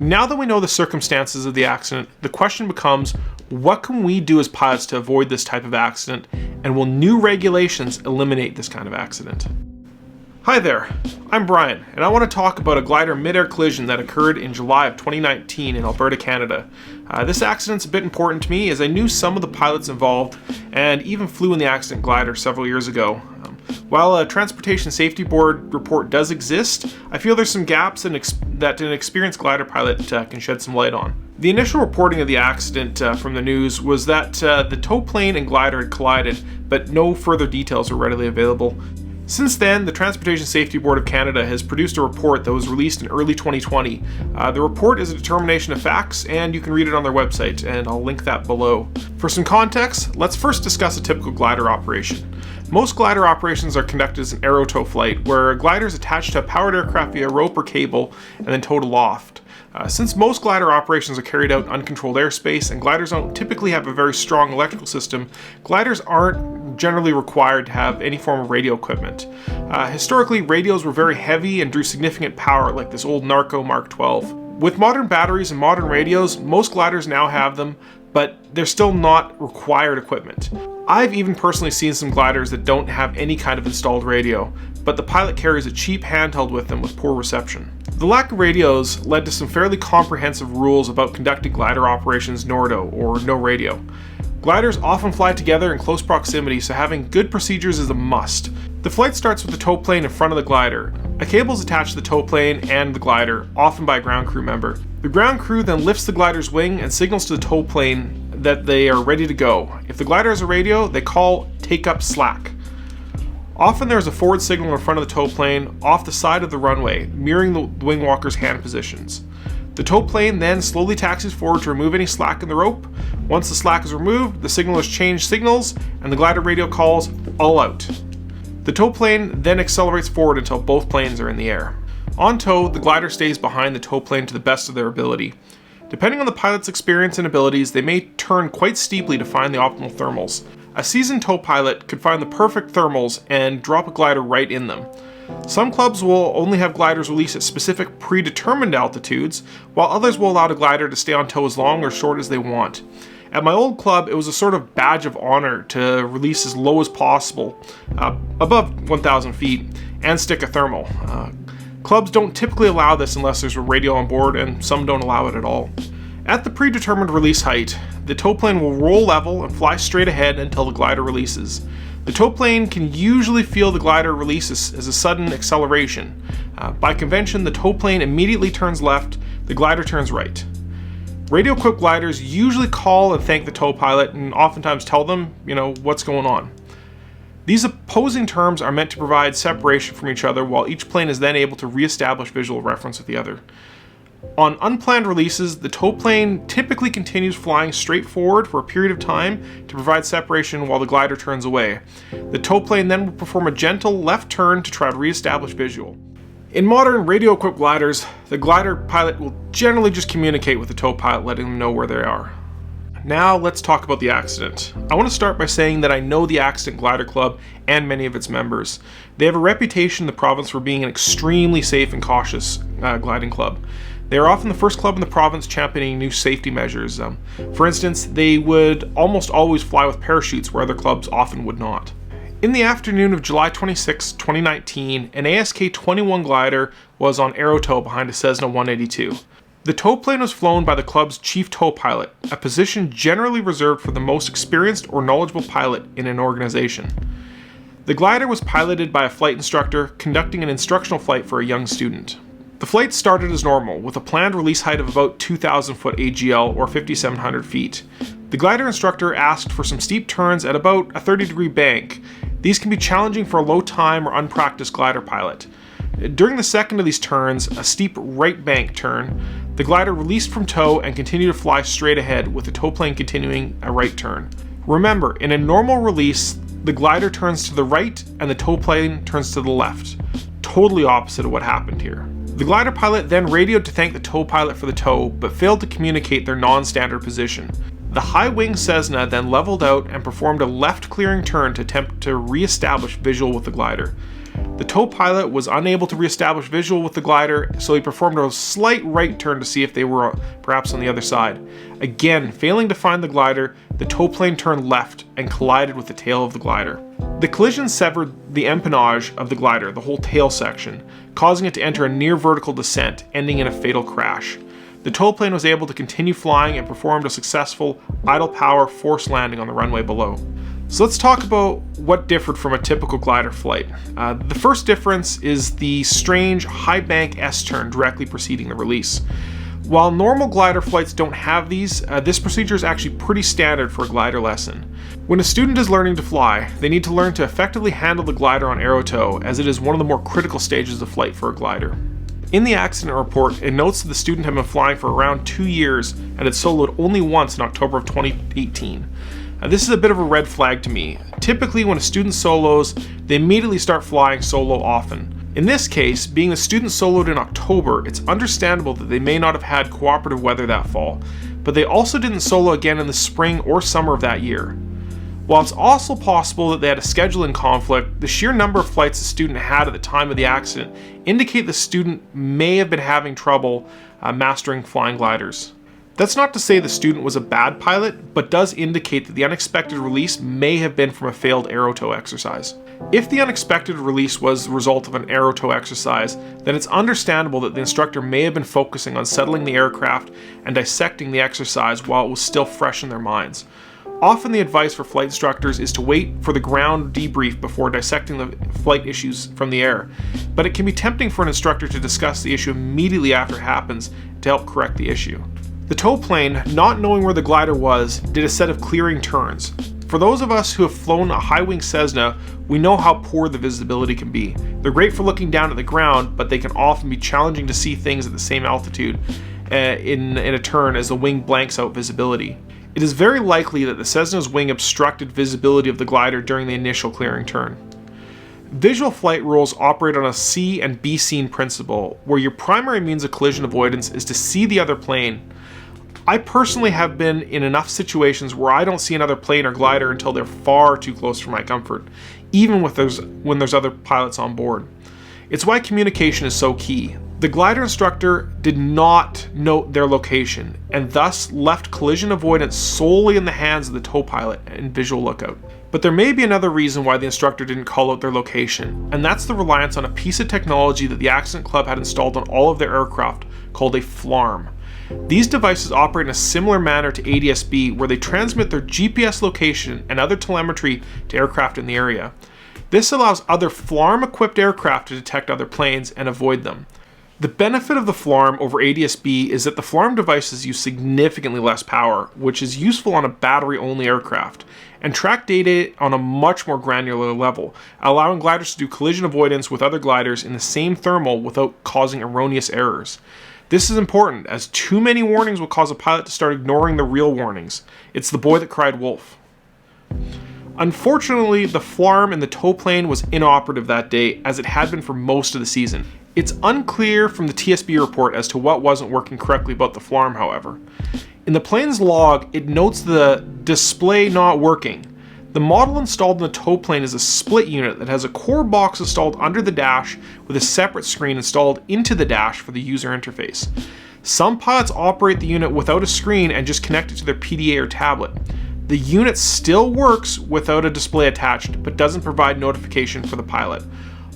Now that we know the circumstances of the accident, the question becomes, what can we do as pilots to avoid this type of accident, and will new regulations eliminate this kind of accident? Hi there, I'm Brian, and I want to talk about a glider midair collision that occurred in July of 2019 in Alberta, Canada. This accident's a bit important to me as I knew some of the pilots involved and even flew in the accident glider several years ago. While a Transportation Safety Board report does exist, I feel there's some gaps that an experienced glider pilot can shed some light on. The initial reporting of the accident from the news was that the tow plane and glider had collided, but no further details were readily available. Since then, the Transportation Safety Board of Canada has produced a report that was released in early 2020. The report is a determination of facts, and you can read it on their website, and I'll link that below. For some context, let's first discuss a typical glider operation. Most glider operations are conducted as an aero tow flight, where a glider is attached to a powered aircraft via rope or cable and then towed aloft. Since most glider operations are carried out in uncontrolled airspace and gliders don't typically have a very strong electrical system, gliders aren't generally required to have any form of radio equipment. Historically, radios were very heavy and drew significant power, like this old Narco Mark 12. With modern batteries and modern radios, most gliders now have them, but they're still not required equipment. I've even personally seen some gliders that don't have any kind of installed radio, but the pilot carries a cheap handheld with them with poor reception. The lack of radios led to some fairly comprehensive rules about conducting glider operations NORDO, or no radio. Gliders often fly together in close proximity, so having good procedures is a must. The flight starts with the tow plane in front of the glider. A cable is attached to the tow plane and the glider, often by a ground crew member. The ground crew then lifts the glider's wing and signals to the tow plane that they are ready to go. If the glider has a radio, they call take up slack. Often there is a forward signal in front of the tow plane off the side of the runway, mirroring the wing walker's hand positions. The tow plane then slowly taxis forward to remove any slack in the rope. Once the slack is removed, the signalers change signals and the glider radio calls all out. The tow plane then accelerates forward until both planes are in the air. On tow, the glider stays behind the tow plane to the best of their ability. Depending on the pilot's experience and abilities, they may turn quite steeply to find the optimal thermals. A seasoned tow pilot could find the perfect thermals and drop a glider right in them. Some clubs will only have gliders release at specific predetermined altitudes, while others will allow the glider to stay on tow as long or short as they want. At my old club, it was a sort of badge of honor to release as low as possible, above 1,000 feet, and stick a thermal. Clubs don't typically allow this unless there's a radio on board, and some don't allow it at all. At the predetermined release height, the tow plane will roll level and fly straight ahead until the glider releases. The tow plane can usually feel the glider release as a sudden acceleration. By convention, the tow plane immediately turns left, the glider turns right. Radio-equipped gliders usually call and thank the tow pilot and oftentimes tell them, what's going on. These opposing terms are meant to provide separation from each other while each plane is then able to re-establish visual reference with the other. On unplanned releases, the tow plane typically continues flying straight forward for a period of time to provide separation while the glider turns away. The tow plane then will perform a gentle left turn to try to re-establish visual. In modern radio-equipped gliders, the glider pilot will generally just communicate with the tow pilot, letting them know where they are. Now let's talk about the accident. I want to start by saying that I know the Accident Glider Club and many of its members. They have a reputation in the province for being an extremely safe and cautious gliding club. They are often the first club in the province championing new safety measures. For instance, they would almost always fly with parachutes where other clubs often would not. In the afternoon of July 26, 2019, an ASK-21 glider was on aero tow behind a Cessna 182. The tow plane was flown by the club's chief tow pilot, a position generally reserved for the most experienced or knowledgeable pilot in an organization. The glider was piloted by a flight instructor conducting an instructional flight for a young student. The flight started as normal, with a planned release height of about 2,000 foot AGL or 5,700 feet. The glider instructor asked for some steep turns at about a 30-degree bank. These can be challenging for a low-time or unpracticed glider pilot. During the second of these turns, a steep right bank turn, the glider released from tow and continued to fly straight ahead, with the tow plane continuing a right turn. Remember, in a normal release, the glider turns to the right and the tow plane turns to the left. Totally opposite of what happened here. The glider pilot then radioed to thank the tow pilot for the tow, but failed to communicate their non-standard position. The high-wing Cessna then leveled out and performed a left clearing turn to attempt to re-establish visual with the glider. The tow pilot was unable to reestablish visual with the glider, so he performed a slight right turn to see if they were perhaps on the other side. Again, failing to find the glider, the tow plane turned left and collided with the tail of the glider. The collision severed the empennage of the glider, the whole tail section, causing it to enter a near vertical descent, ending in a fatal crash. The tow plane was able to continue flying and performed a successful idle power forced landing on the runway below. So let's talk about what differed from a typical glider flight. The first difference is the strange high bank S-turn directly preceding the release. While normal glider flights don't have these, this procedure is actually pretty standard for a glider lesson. When a student is learning to fly, they need to learn to effectively handle the glider on aero tow, as it is one of the more critical stages of flight for a glider. In the accident report, it notes that the student had been flying for around 2 years and had soloed only once in October of 2018. This is a bit of a red flag to me. Typically, when a student solos, they immediately start flying solo often. In this case, being the student soloed in October, it's understandable that they may not have had cooperative weather that fall, but they also didn't solo again in the spring or summer of that year. While it's also possible that they had a scheduling conflict, the sheer number of flights the student had at the time of the accident indicate the student may have been having trouble mastering flying gliders. That's not to say the student was a bad pilot, but does indicate that the unexpected release may have been from a failed aero tow exercise. If the unexpected release was the result of an aero tow exercise, then it's understandable that the instructor may have been focusing on settling the aircraft and dissecting the exercise while it was still fresh in their minds. Often the advice for flight instructors is to wait for the ground debrief before dissecting the flight issues from the air, but it can be tempting for an instructor to discuss the issue immediately after it happens to help correct the issue. The tow plane, not knowing where the glider was, did a set of clearing turns. For those of us who have flown a high-wing Cessna, we know how poor the visibility can be. They're great for looking down at the ground, but they can often be challenging to see things at the same altitude in a turn as the wing blanks out visibility. It is very likely that the Cessna's wing obstructed visibility of the glider during the initial clearing turn. Visual flight rules operate on a see and be seen principle, where your primary means of collision avoidance is to see the other plane. I personally have been in enough situations where I don't see another plane or glider until they're far too close for my comfort, even when there's other pilots on board. It's why communication is so key. The glider instructor did not note their location, and thus left collision avoidance solely in the hands of the tow pilot and visual lookout. But there may be another reason why the instructor didn't call out their location, and that's the reliance on a piece of technology that the Accident Club had installed on all of their aircraft, called a FLARM. These devices operate in a similar manner to ADS-B, where they transmit their GPS location and other telemetry to aircraft in the area. This allows other FLARM-equipped aircraft to detect other planes and avoid them. The benefit of the FLARM over ADS-B is that the FLARM devices use significantly less power, which is useful on a battery-only aircraft, and track data on a much more granular level, allowing gliders to do collision avoidance with other gliders in the same thermal without causing erroneous errors. This is important, as too many warnings will cause a pilot to start ignoring the real warnings. It's the boy that cried wolf. Unfortunately, the FLARM in the tow plane was inoperative that day, as it had been for most of the season. It's unclear from the TSB report as to what wasn't working correctly about the FLARM, however. In the plane's log, it notes the display not working. The model installed in the tow plane is a split unit that has a core box installed under the dash with a separate screen installed into the dash for the user interface. Some pilots operate the unit without a screen and just connect it to their PDA or tablet. The unit still works without a display attached, but doesn't provide notification for the pilot.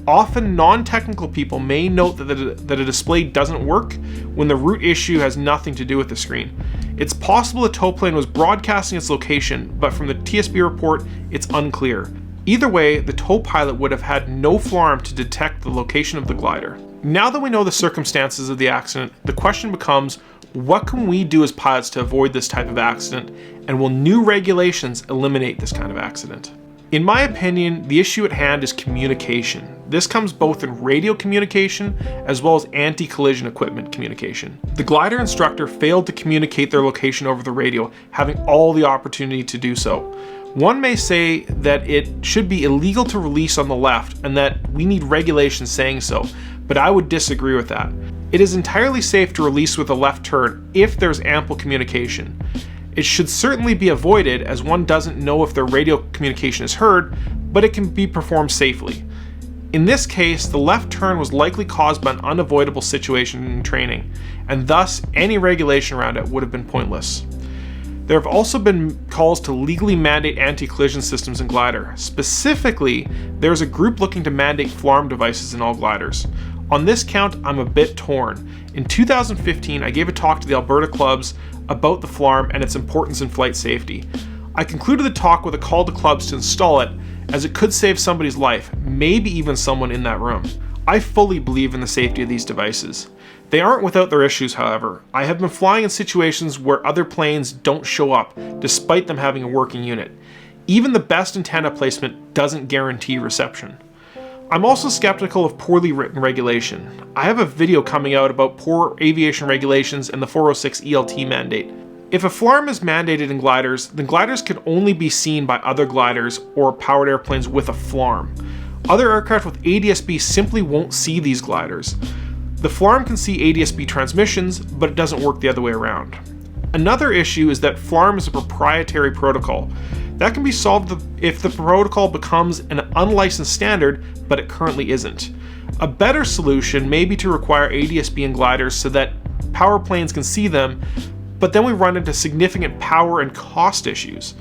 Often non-technical people may note that a display doesn't work when the root issue has nothing to do with the screen. It's possible the tow plane was broadcasting its location, but from the TSB report, it's unclear. Either way, the tow pilot would have had no FLARM to detect the location of the glider. Now that we know the circumstances of the accident, the question becomes, what can we do as pilots to avoid this type of accident, and will new regulations eliminate this kind of accident? In my opinion, the issue at hand is communication. This comes both in radio communication as well as anti-collision equipment communication. The glider instructor failed to communicate their location over the radio, having all the opportunity to do so. One may say that it should be illegal to release on the left and that we need regulations saying so, but I would disagree with that. It is entirely safe to release with a left turn if there's ample communication. It should certainly be avoided, as one doesn't know if their radio communication is heard, but it can be performed safely. In this case, the left turn was likely caused by an unavoidable situation in training, and thus any regulation around it would have been pointless. There have also been calls to legally mandate anti-collision systems in glider. Specifically, there is a group looking to mandate FLARM devices in all gliders. On this count, I'm a bit torn. In 2015, I gave a talk to the Alberta clubs about the FLARM and its importance in flight safety. I concluded the talk with a call to clubs to install it, as it could save somebody's life, maybe even someone in that room. I fully believe in the safety of these devices. They aren't without their issues, however. I have been flying in situations where other planes don't show up, despite them having a working unit. Even the best antenna placement doesn't guarantee reception. I'm also skeptical of poorly written regulation. I have a video coming out about poor aviation regulations and the 406 ELT mandate. If a FLARM is mandated in gliders, then gliders can only be seen by other gliders or powered airplanes with a FLARM. Other aircraft with ADS-B simply won't see these gliders. The FLARM can see ADS-B transmissions, but it doesn't work the other way around. Another issue is that FLARM is a proprietary protocol. That can be solved if the protocol becomes an unlicensed standard, but it currently isn't. A better solution may be to require ADS-B in gliders so that power planes can see them, but then we run into significant power and cost issues.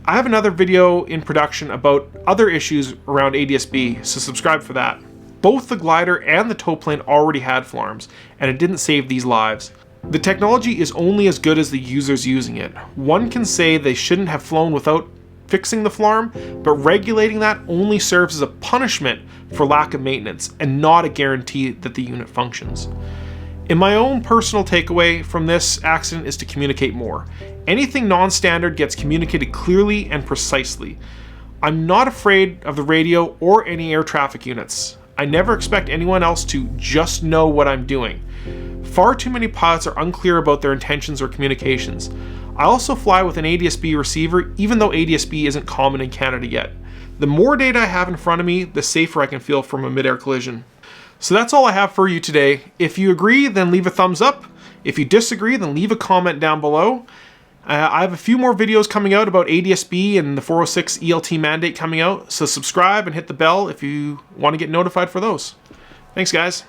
I have another video in production about other issues around ADS-B, so subscribe for that. Both the glider and the tow plane already had FLARMs, and it didn't save these lives. The technology is only as good as the users using it. One can say they shouldn't have flown without fixing the FLARM, but regulating that only serves as a punishment for lack of maintenance and not a guarantee that the unit functions. In my own personal takeaway from this accident is to communicate more. Anything non-standard gets communicated clearly and precisely. I'm not afraid of the radio or any air traffic units. I never expect anyone else to just know what I'm doing. Far too many pilots are unclear about their intentions or communications. I also fly with an ADS-B receiver, even though ADS-B isn't common in Canada yet. The more data I have in front of me, the safer I can feel from a midair collision. So that's all I have for you today. If you agree, then leave a thumbs up. If you disagree, then leave a comment down below. I have a few more videos coming out about ADS-B and the 406 ELT mandate coming out, so subscribe and hit the bell if you want to get notified for those. Thanks, guys.